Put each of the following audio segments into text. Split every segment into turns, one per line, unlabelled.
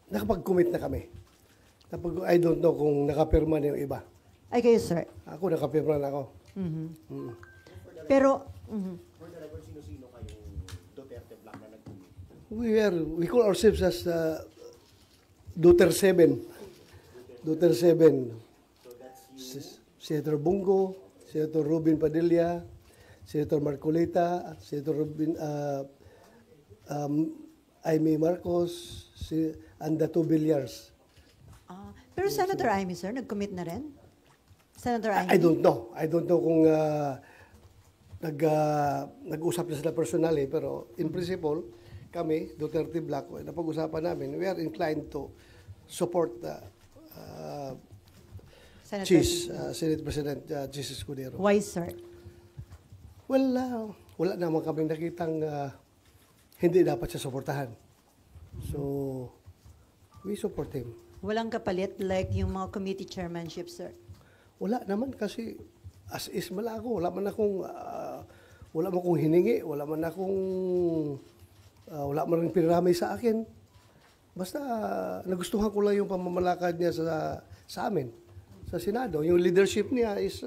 Nakapag-commit na kami. I don't know kung nakapirma na yung iba.
Ay, kayo, sir.
Ako, nakapirma na ako.
Pero,
For the record, sino-sino kayong Duterte Black na nag-commit?
We call ourselves as Duterte 7. Duterte 7.
So that's you.
Senator Bungo, Senator Robin Padilla, Senator Marcolita, Senator Robin, Aimee Marcos, and the two Villar.
pero Senator Aimee, sir, nag-commit na rin? Senator Aimee?
I don't know. I don't know kung nag-usap na sila personally, pero in principle, kami, Duterte Black, napag-usapan namin, we are inclined to support Senate President Chis Escudero.
Why, sir?
Well, wala naman kaming nakitang hindi dapat siya suportahan. So, we support him.
Walang kapalit like yung mga committee chairmanship, sir?
Wala naman kasi as is ako. Wala man akong hiningi, wala man rin pinaramay sa akin. Basta nagustuhan ko lang yung pamamalakad niya sa amin, sa Senado. Yung leadership niya is,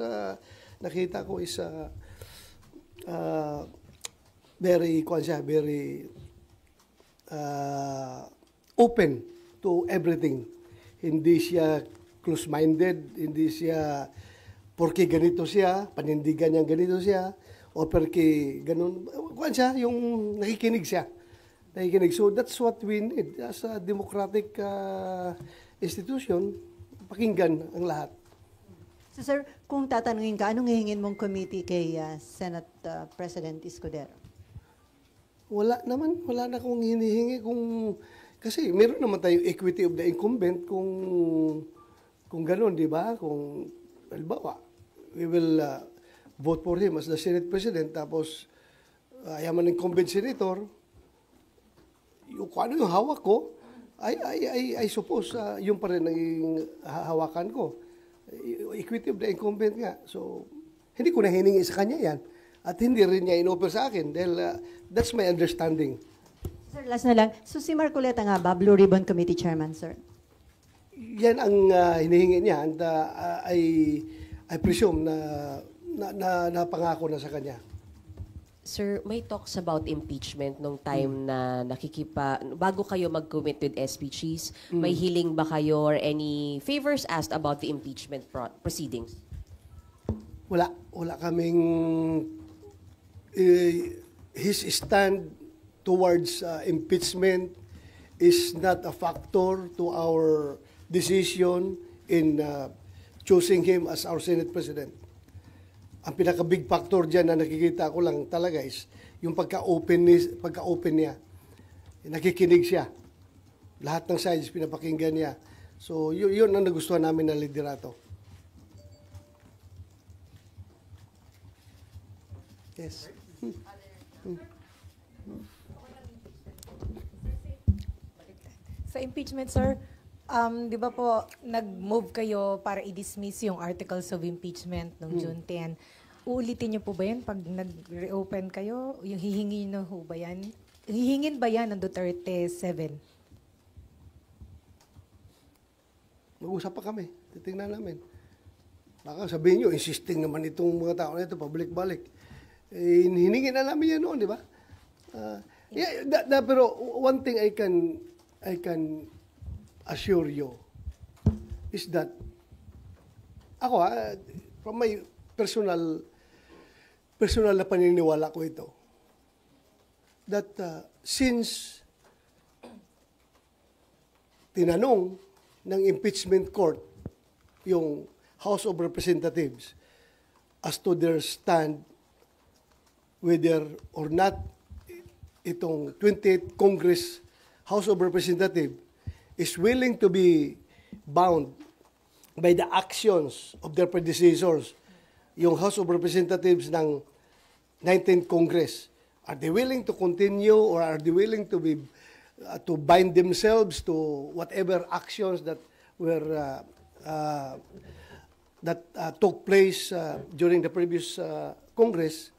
nakita ko is very open to everything. Hindi siya close-minded, hindi siya porque ganito siya, panindigan niya ganito siya, o porque ganun, yung nakikinig siya. So that's what we need as a democratic institution, pakinggan ang lahat.
So, sir, kung tatanungin ka, anong hihingin mong committee kay Senate President Escudero?
Wala na akong hinihingi kasi meron naman tayong equity of the incumbent kung gano'n, di ba? Kung, halimbawa, we will vote for him as the Senate President, tapos ayaman ng incumbent senator, kung ano yung hawak ko, I suppose yung pa rin ang hawakan ko. Equity of the incumbent nga. So, hindi ko na hiningi sa kanya yan. At hindi rin niya in-offer sa akin dahil that's my understanding.
Sir, last na lang. So, si Marcoleta nga ba, Blue Ribbon Committee Chairman, sir?
Yan ang hinihingi niya and I presume na napangako na sa kanya.
Sir, may talks about impeachment nung time na bago kayo mag-commit with SPGs, may hiling ba kayo or any favors asked about the impeachment proceedings?
Wala kaming his stand towards impeachment is not a factor to our decision in choosing him as our Senate President. Ang pinaka-big factor dyan na nakikita ko lang talaga is yung pagka-open niya. Nakikinig siya. Lahat ng sides pinapakinggan niya. So, yun ang nagustuhan namin na liderato. Yes.
Sa impeachment, sir, di ba po, nag-move kayo para i-dismiss yung articles of impeachment noong June 10. Uulitin niyo po ba yan pag nag-reopen kayo? Yung hihingin na ho ba yan? Hihingin ba yan ng Duterte 7?
Mag-usap pa kami. Titingnan namin. Baka sabihin nyo, insisting naman itong mga tao na ito, pabalik-balik. Hiningin na namin yan noon, di ba? Pero one thing I can assure you is that ako from my personal na paniniwala ko ito, that since tinanong ng impeachment court yung House of Representatives as to their stand whether or not itong 28th Congress House of Representatives is willing to be bound by the actions of their predecessors, yung House of Representatives ng 19th Congress. Are they willing to continue or are they willing to be to bind themselves to whatever actions that were took place during the previous Congress?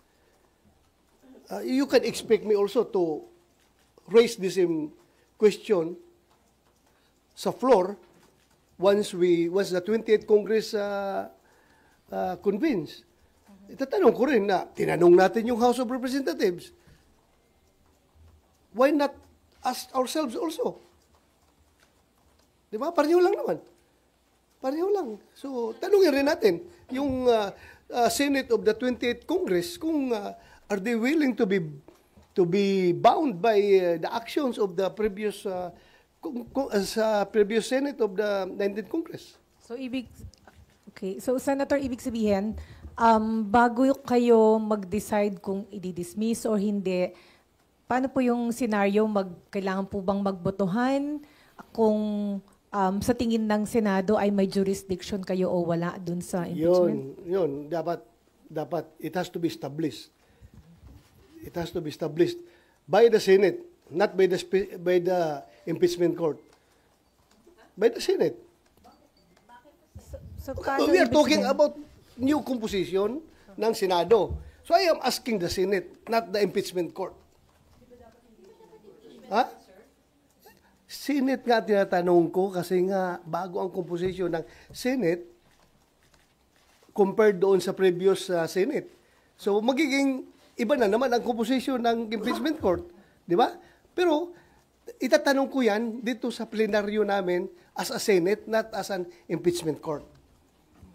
You can expect me also to raise the same question sa floor once the 28th Congress convenes. Itatanong ko rin na tinanong natin yung House of Representatives. Why not ask ourselves also? Di ba? Pareho lang naman. Pareho lang. So, tanungin rin natin yung Senate of the 28th Congress kung are they willing to be bound by the actions of the previous previous Senate of the 19th Congress.
So, So, Senator, ibig sabihin, bago kayo mag-decide kung i-dismiss or hindi, paano po yung scenario? Kailangan po bang magbotohan kung sa tingin ng Senado ay may jurisdiction kayo o wala dun sa impeachment?
Yun. Dapat, it has to be established. It has to be established by the Senate, not by the impeachment court. By the Senate.
So, paano
We are
ibig
talking
sabihin?
about new composition ng Senado. So I am asking the Senate, not the impeachment court. Ha? Senate nga tinatanong ko kasi nga bago ang composition ng Senate compared doon sa previous Senate. So magiging iba na naman ang composition ng impeachment court. Di ba? Pero itatanong ko yan dito sa plenaryo namin as a Senate, not as an impeachment court.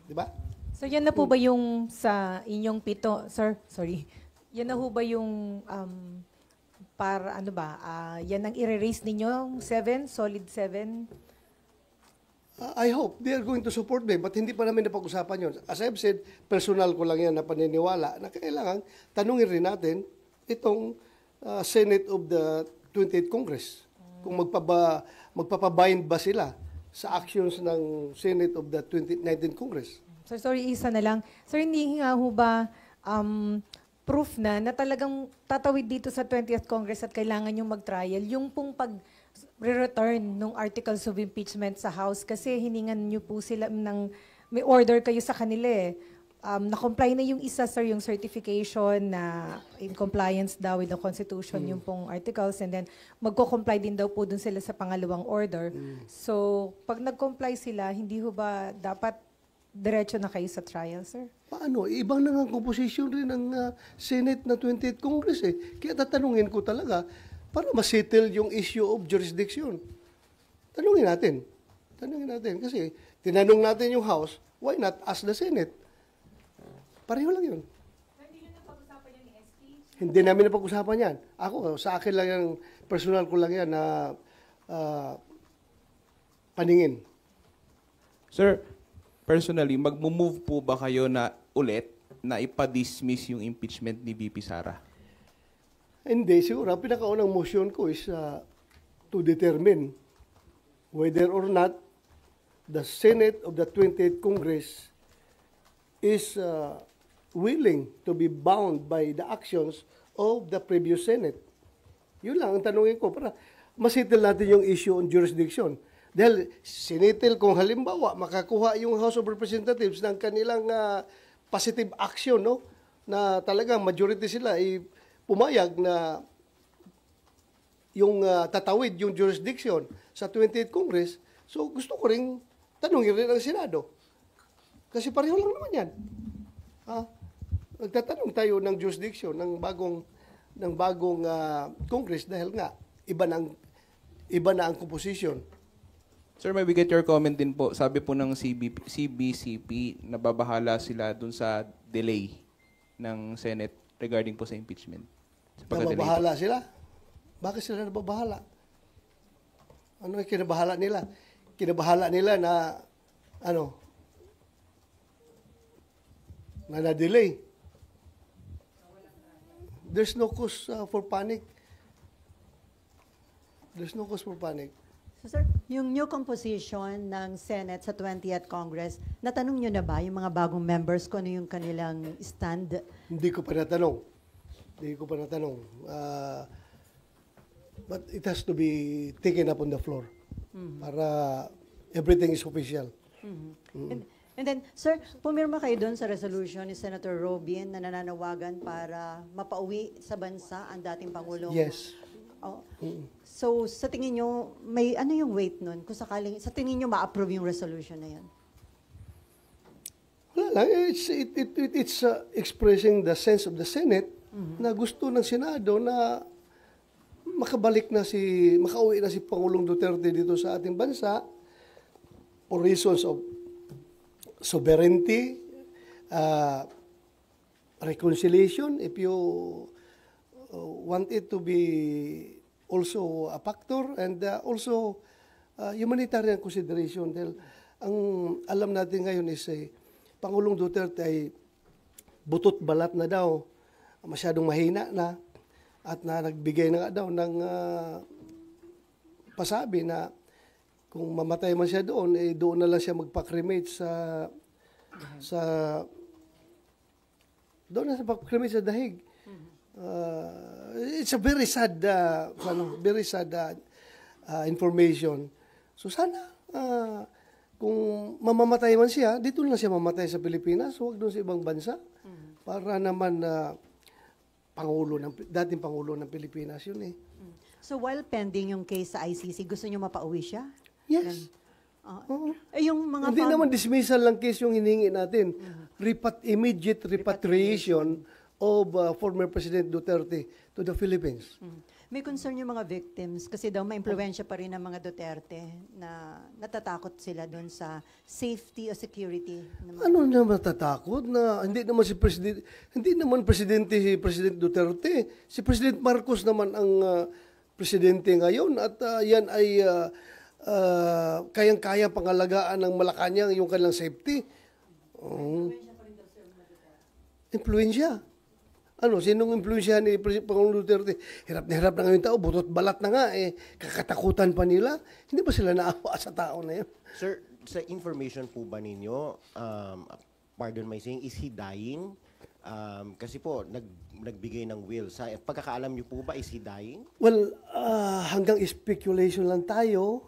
Di ba?
So, yan na po ba yung sa inyong pito, sir? Sorry. Yan na po ba yung para ano ba? Yan ang i-raise ninyo? 7? Solid 7?
I hope they are going to support me, but hindi pa namin napag-usapan yun. As I've said, personal ko lang yan na paniniwala na kailangan tanungin rin natin itong Senate of the 28th Congress. Kung magpapabind ba sila sa actions ng Senate of the 19th Congress.
Sir, sorry, isa na lang. Sir, hindi nga ho ba proof na talagang tatawid dito sa 20th Congress at kailangan yung mag-trial, yung pong pag-return ng articles of impeachment sa House kasi hiningan nyo po sila may order kayo sa kanila eh. Na-comply na yung isa, sir, yung certification na in compliance daw with the Constitution, yung pong articles, and then magko-comply din daw po dun sila sa pangalawang order. So, pag nag-comply sila, hindi ho ba dapat diretso na kayo sa trial, sir?
Paano? Ibang na nga composition rin ng Senate na 28th Congress eh. Kaya tatanungin ko talaga para masettle yung issue of jurisdiction. Tanungin natin. Kasi tinanong natin yung House, why not ask the Senate? Pareho lang yun. Hindi nyo napag-usapan yan ni SP? Hindi namin napag-usapan yan. Ako, sa akin lang yan, personal ko lang yan na paningin.
Sir, personally, mag-move po ba kayo na ulit na ipa-dismiss yung impeachment ni VP Sara?
Hindi, siguro. Ang pinakaunang motion ko is to determine whether or not the Senate of the 28th Congress is willing to be bound by the actions of the previous Senate. Yun lang ang tanongin ko para masettle natin yung issue on jurisdiction. Dahil sinitil kung halimbawa makakuha yung House of Representatives ng kanilang positive action, no? Na talagang majority sila ay pumayag na yung tatawid yung jurisdiction sa 28th Congress. So gusto ko ring tanungin rin ang Senado. Kasi pareho lang naman yan. Nagtatanong tayo ng jurisdiction ng bagong Congress dahil nga iba na ang composition.
Sir, may we get your comment din po. Sabi po ng CBCP, nababahala sila dun sa delay ng Senate regarding po sa impeachment. Sa pagka-delay po.
Nababahala sila? Bakit sila nababahala? Ano yung kinabahala nila? Kinabahala nila na na-delay. There's no cause for panic. There's no cause for panic.
So, sir, yung new composition ng Senate sa 20th Congress, natanong nyo na ba yung mga bagong members kung ano yung kanilang stand?
Hindi ko pa natanong. But it has to be taken up on the floor para everything is official.
And then, sir, pumirma kayo doon sa resolution ni Senator Robin na nananawagan para mapauwi sa bansa ang dating Pangulong
Yes.
Oh. So, sa tingin nyo, may ano yung weight nun? Kung sakaling, sa tingin nyo ma-approve yung resolution na yun?
Wala lang. It's expressing the sense of the Senate na gusto ng Senado na makauwi na si Pangulong Duterte dito sa ating bansa for reasons of sovereignty, reconciliation, if you want it to be also a factor, and also humanitarian consideration. Dahil ang alam natin ngayon is Pangulong Duterte ay butot balat na daw, masyadong mahina na, at na nagbigay na nga daw ng pasabi na kung mamatay man siya doon, doon na lang siya magpa-cremate doon na sa pag-cremate sa dahig. It's a very sad information. So sana kung mamamatay man siya, dito lang siya mamatay sa Pilipinas, huwag doon sa ibang bansa. Para naman dating Pangulo ng Pilipinas yun eh.
So, while pending yung case sa ICC, gusto nyo mapauwi siya?
Yes. Oo.
Yung mga
Hindi naman dismissal lang case yung hiningi natin. Immediate repatriation of former President Duterte to the Philippines.
May concern yung mga victims kasi daw may-impluwensya pa rin ng mga Duterte na natatakot sila doon sa safety o security.
Ano na matatakot na hindi naman presidente si President Duterte. Si President Marcos naman ang presidente ngayon at yan ay kayang-kaya pangalagaan ng Malacanang yung kanilang safety. Impluensya. Sinong impluensya ni Pangulong Duterte? Hirap na ngayon tao, butot balat na nga, kakatakutan pa nila. Hindi ba sila naawa sa tao na yun?
Sir, sa information po ba ninyo, pardon my saying, is he dying? Kasi po, nagbigay ng will. Sa pagkakaalam niyo po ba, is he dying?
Well, hanggang speculation lang tayo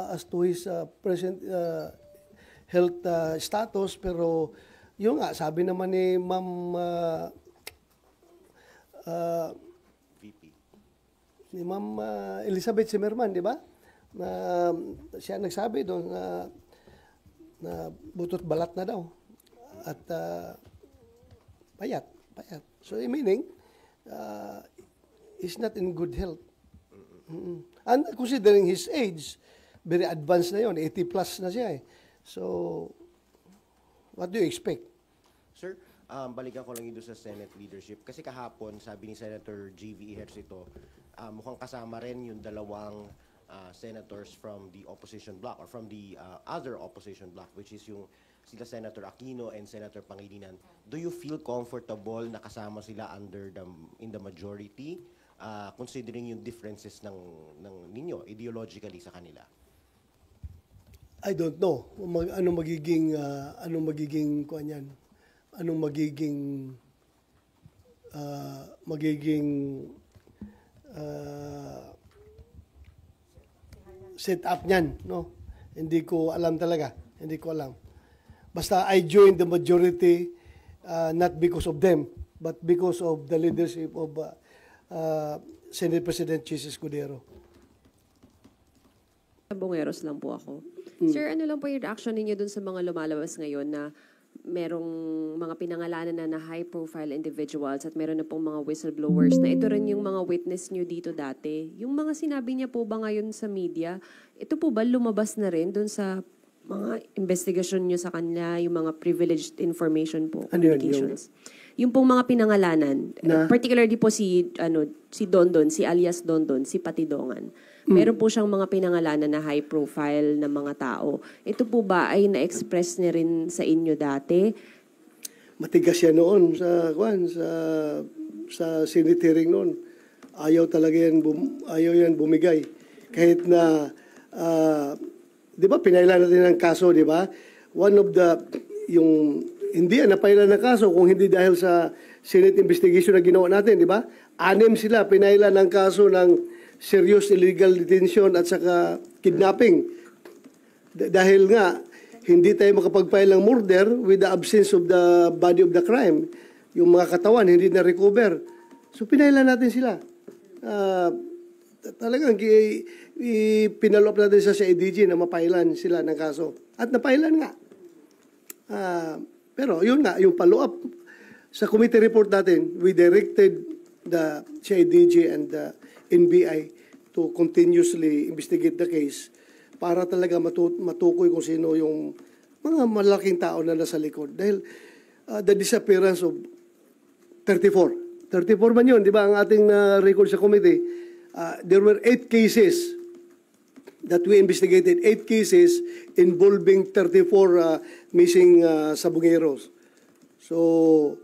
as to his present health status. Pero yun nga, sabi naman ni Ma'am
VP.
ni Ma'am Elizabeth Zimmerman, di ba? Na siya nagsabi doon na butot balat na daw. At payat. So, meaning, he's not in good health. And considering his age, very advanced na yon, 80 plus na siya eh. So, what do you expect?
Sir, balikan ko lang ito sa Senate leadership. Kasi kahapon, sabi ni Senator G.V. Ejercito, mukhang kasama rin yung dalawang senators from the opposition bloc or from the other opposition bloc, which is yung sila Senator Aquino and Senator Pangilinan. Do you feel comfortable na kasama sila in the majority, considering yung differences ng ninyo ideologically sa kanila?
I don't know. Anong magiging kuan yan? Anong magiging set up niyan, no? Hindi ko alam talaga. Hindi ko alam. Basta I joined the majority not because of them, but because of the leadership of Senate President Chis Escudero.
Bongeros lang po ako. Sir, ano lang po yung reaction ninyo dun sa mga lumalabas ngayon na merong mga pinangalanan na high-profile individuals at meron na pong mga whistleblowers na ito rin yung mga witness nyo dito dati. Yung mga sinabi niya po ba ngayon sa media, ito po ba lumabas na rin dun sa mga investigasyon nyo sa kanila, yung mga privileged information po, communications? Yung pong mga pinangalanan, particularly po si Dondon, si alias Dondon, si Patidongan. Meron po siyang mga pinangalanan na high profile na mga tao. Ito po ba ay na-express niya rin sa inyo dati?
Matigas yan noon sa Senate hearing noon. Ayaw yan bumigay. Kahit na, di ba, pinailan natin ng kaso, di ba? One of hindi napailan ng kaso kung hindi dahil sa Senate investigation na ginawa natin, di ba? 6 sila, pinailan ng kaso ng serious illegal detention at saka kidnapping. Dahil nga, hindi tayo makapag-file ng murder with the absence of the body of the crime. Yung mga katawan, hindi na-recover. So, pinailan natin sila. talagang pinalo up natin sa CIDG na mapailan sila ng kaso. At napailan nga. Pero yun nga, yung follow-up sa committee report natin, we directed the CIDG and the NBI to continuously investigate the case para talaga matukoy kung sino yung mga malaking tao na nasa likod. Dahil the disappearance of 34 man yun, di ba, ang ating record sa committee, there were 8 cases that we investigated, 8 cases involving 34 missing sabongeros. So,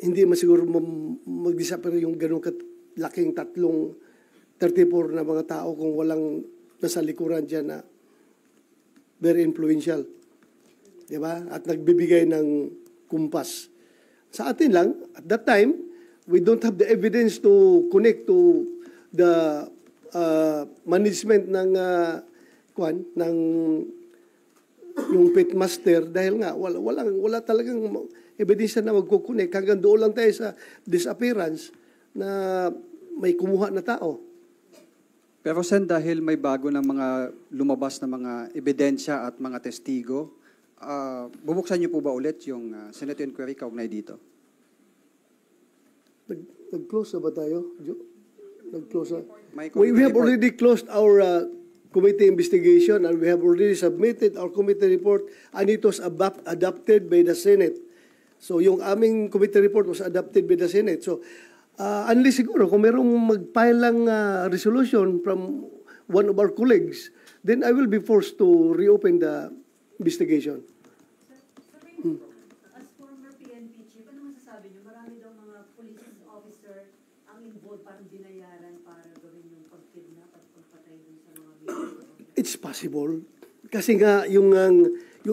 hindi masiguro mag-disappear yung ganun laking 34 na mga tao kung walang nasa likuran dyan na very influential. Di ba? At nagbibigay ng kumpas. Sa atin lang, at that time, we don't have the evidence to connect to the management ng yung pitmaster dahil nga wala talagang ebidensya na magkukunik. Hanggang doon lang tayo sa disappearance na may kumuha na tao.
Pero Sen, dahil may bago ng mga lumabas na mga ebidensya at mga testigo, bubuksan niyo po ba ulit yung Senate inquiry kaugnay dito?
Nag-close na ba tayo? Nag-close na?
May
We have already closed our committee investigation and we have already submitted our committee report and it was adopted by the Senate. So yung aming committee report was adopted by the Senate. So unless siguro kung merong mag-file lang resolution from one of our colleagues, then I will be forced to reopen the investigation.
As former PNP chief, ano masasabi niyo? Marami daw mga police officer ang involved, parang binayaran para gawin yung pag-kidnap at pagpatay dun sa mga victims.
It's possible. Kasi nga, yung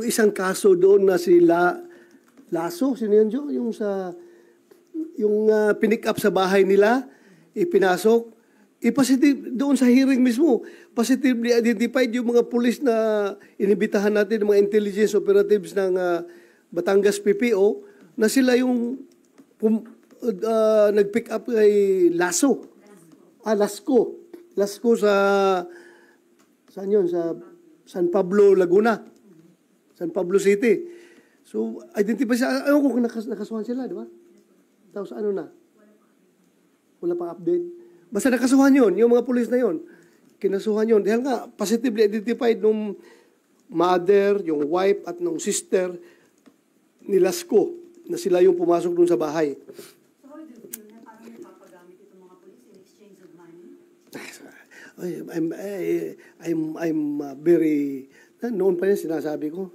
isang kaso doon na si Lasso, sino yun, Joe? Yung pinick up sa bahay nila, ipinasok, positive doon sa hearing mismo, positively identified yung mga pulis na inibitahan natin, mga intelligence operatives ng Batangas PPO, na sila yung nag-pick up kay Lasso. Lasco sa saan yun? Sa San Pablo, Laguna. San Pablo City. So, identify siya. Ayaw ko kung nakasuhan sila, di ba? Tapos ano na? Wala pang update. Basta nakasuhan yun, yung mga pulis na yun. Kinasuhan yun. Dahil nga, positively identified nung mother, yung wife, at nung sister ni Lasco na sila yung pumasok dun sa bahay.
So how do you feel na parang napapagamit itong mga police in exchange of money?
I'm very, noon pa yan sinasabi ko,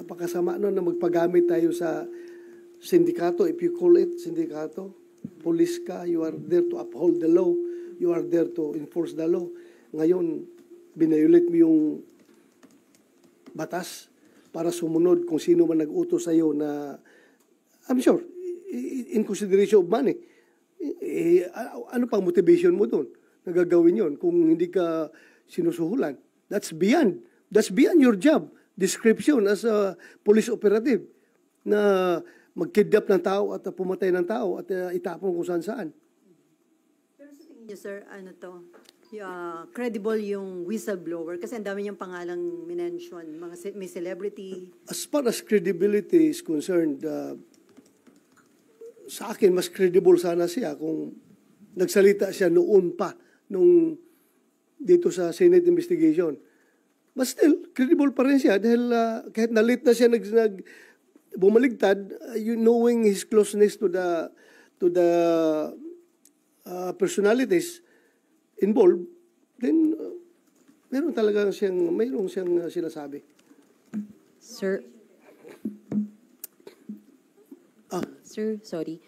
napakasama noon na magpagamit tayo sa sindikato, if you call it sindikato, police ka, you are there to uphold the law, you are there to enforce the law. Ngayon, binayulit mo yung batas para sumunod kung sino man nag-utos sa'yo na, I'm sure, in consideration of money. Ano pang motivation mo doon? Nagagawin yon kung hindi ka sinusuhulan. That's beyond your job description as a police operative na magkidnap ng tao at pumatay ng tao at itapon kung saan-saan.
Pero sa tingin niyo, sir, credible yung whistleblower? Kasi ang dami niyang pangalang minention, may celebrity.
As far as credibility is concerned, sa akin, mas credible sana siya kung nagsalita siya noon pa, nung dito sa Senate investigation. But still, credible pa rin siya dahil kahit na-late na siya bumaligtad, knowing his closeness to the personalities involved, then mayroong siyang sinasabi.
Sir, Sir, sorry.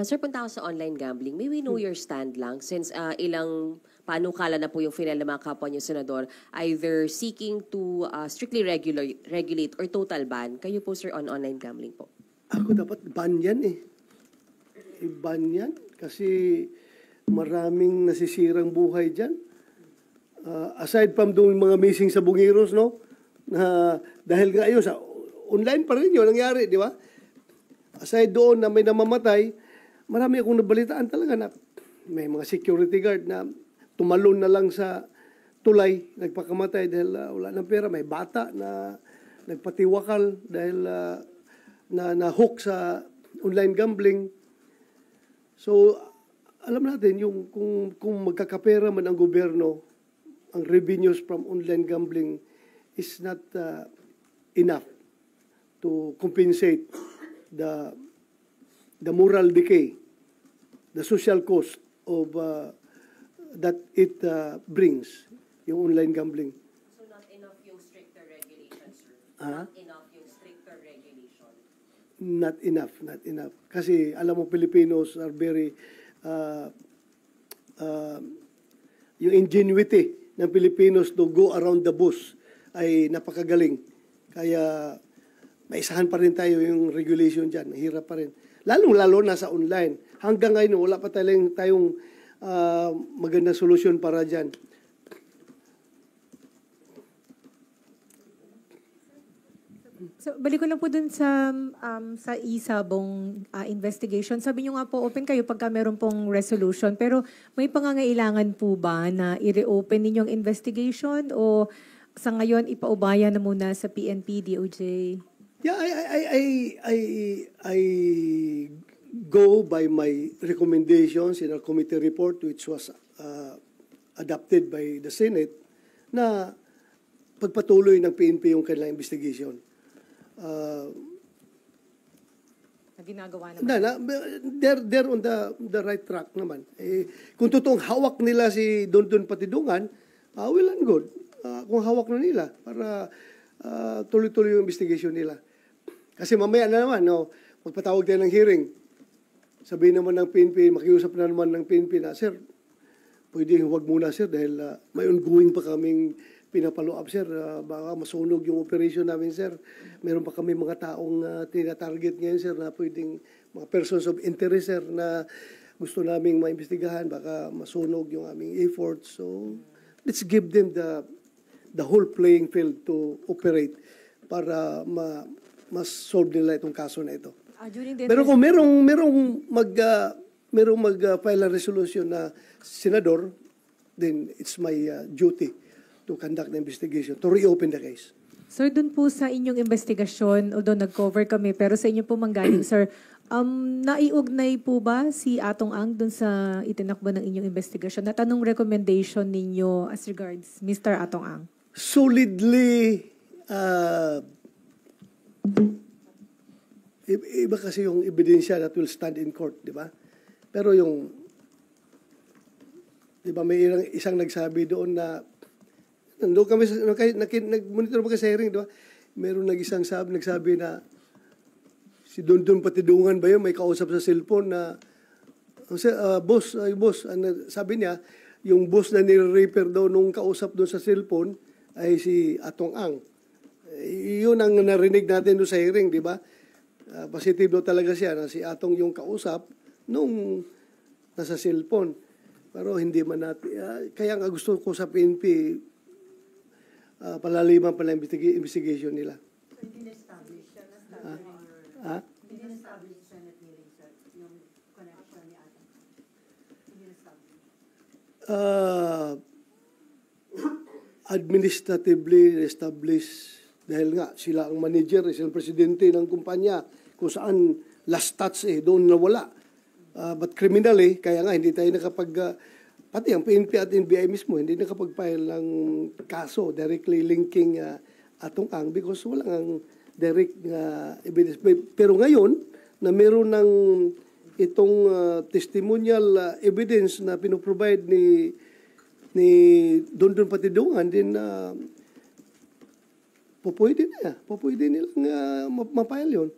Sir, punta ako sa online gambling. May we know your stand lang since ilang panukala na po yung final ng mga kapwa niyo, Senador, either seeking to strictly regulate or total ban. Kayo po, sir, on online gambling po.
Ako dapat ban yan eh. I-ban yan kasi maraming nasisirang buhay dyan. Aside from doon mga missing sa bungiros, no? Dahil ngayon, sa online pa rin yun nangyari, di ba? Aside doon na may namamatay, marami akong nabalitaan talaga na may mga security guard na tumalon na lang sa tulay, nagpakamatay dahil wala ng pera. May bata na nagpatiwakal dahil na hook sa online gambling. So, alam natin yung kung magkakapera man ang gobyerno, ang revenues from online gambling is not enough to compensate the moral decay, the social cost of that it brings, yung online gambling.
So not enough yung stricter regulations, sir?
Ah?
Not enough yung stricter regulation?
Not enough. Kasi alam mo, Filipinos are very, yung ingenuity ng Filipinos to go around the bush ay napakagaling. Kaya maisahan pa rin tayo yung regulation dyan. Mahirap pa rin. Lalo na sa online. Hanggang ngayon, wala pa tayong magandang solusyon para dyan.
So, balik ko lang po dun sa isabong investigation. Sabi nyo nga po, open kayo pagka meron pong resolution. Pero may pangangailangan po ba na i-reopen ninyong investigation o sa ngayon ipaubaya na muna sa PNP, DOJ?
Yeah, I go by my recommendations in our committee report which was adopted by the Senate na pagpatuloy ng PNP yung kanilang investigation.
Na ginagawa naman.
They're on the right track naman. Kung totoong hawak nila si Don Patidungan, well and good. Kung hawak na nila para tuloy-tuloy yung investigation nila. Kasi mamaya na naman, magpatawag tayo ng hearing. Sabihin naman ng PNP, makiusap na naman ng PNP na, sir, pwede huwag muna, sir, dahil may ongoing pa kaming pinapalo-up, sir. Baka masunog yung operation namin, sir. Meron pa kami mga taong tina-target ngayon, sir, na pwedeng mga persons of interest, sir, na gusto naming maimbestigahan. Baka masunog yung aming efforts. So, let's give them the whole playing field to operate para mas-solve nila itong kaso na ito. Pero kung merong mag-file a resolution na senador, then it's my duty to conduct the investigation, to reopen the case.
Sir, dun po sa inyong investigasyon, although nag-cover kami, pero sa inyo po manggaling, sir, naiugnay po ba si Atong Ang dun sa itinakbo ng inyong investigasyon? At anong recommendation ninyo as regards Mr. Atong Ang?
Solidly, iba kasi yung ebidensya that will stand in court, di ba? Pero yung, di ba, may isang nagsabi doon na, nandun kami, nag-monitor ba kasi sa hearing, di ba? Meron nagsabi na, si Don Patidungan ba yun, may kausap sa cellphone na, boss, sabi niya, yung boss na nire-repair daw nung kausap doon sa cellphone ay si Atong Ang. Yun ang narinig natin doon sa hearing, di ba? Positive daw talaga siya na si Atong yung kausap nung nasa cellphone. Pero hindi man natin, kaya nga gusto ko sa PNP, palaliman pala investigation nila.
Hindi na-establish siya. Hindi na-establish sa Senate hearing, sir, yung connection ni Atong. Hindi na-establish.
Administratively established dahil nga sila ang manager, sila ang presidente ng kumpanya kung saan last touch doon nawala. But criminally, kaya nga hindi tayo pati ang PNP at NBI mismo, hindi nakapag-file ng kaso directly linking Atong Ang because walang direct evidence. Pero ngayon, na meron ng itong testimonial evidence na pinoprovide ni Don Patidungan, din pwede nilang mapile yun.